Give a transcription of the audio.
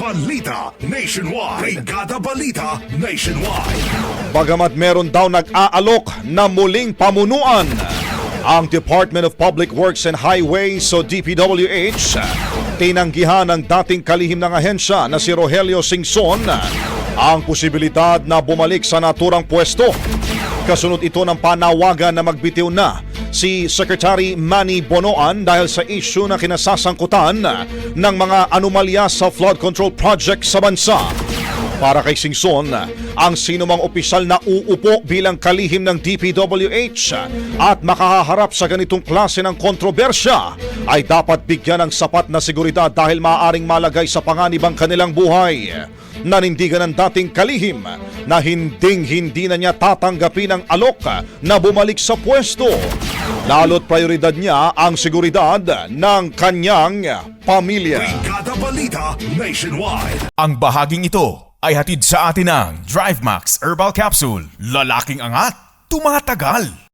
Balita Nationwide. Brigada Balita Nationwide. Bagamat meron daw nag-aalok na muling pamunuan, ang Department of Public Works and Highways o DPWH tinanggihan ng dating kalihim ng ahensya na si Rogelio Singson ang posibilidad na bumalik sa naturang pwesto. Kasunod ito ng panawagan na magbitiw na si Secretary Manny Bonoan dahil sa issue na kinasasangkutan ng mga anomalya sa flood control project sa bansa. Para kay Singson, ang sinumang opisyal na uupo bilang kalihim ng DPWH at makaharap sa ganitong klase ng kontrobersya ay dapat bigyan ng sapat na seguridad dahil maaaring malagay sa panganib ang kanilang buhay. Nanindigan ng dating kalihim na hinding-hindi na niya tatanggapin ang alok na bumalik sa pwesto. Lalo't prioridad niya ang seguridad ng kanyang pamilya. Brigada Balita Nationwide. Ang bahaging ito ay hatid sa atin ng DriveMax Herbal Capsule. Lalaking angat, tumatagal.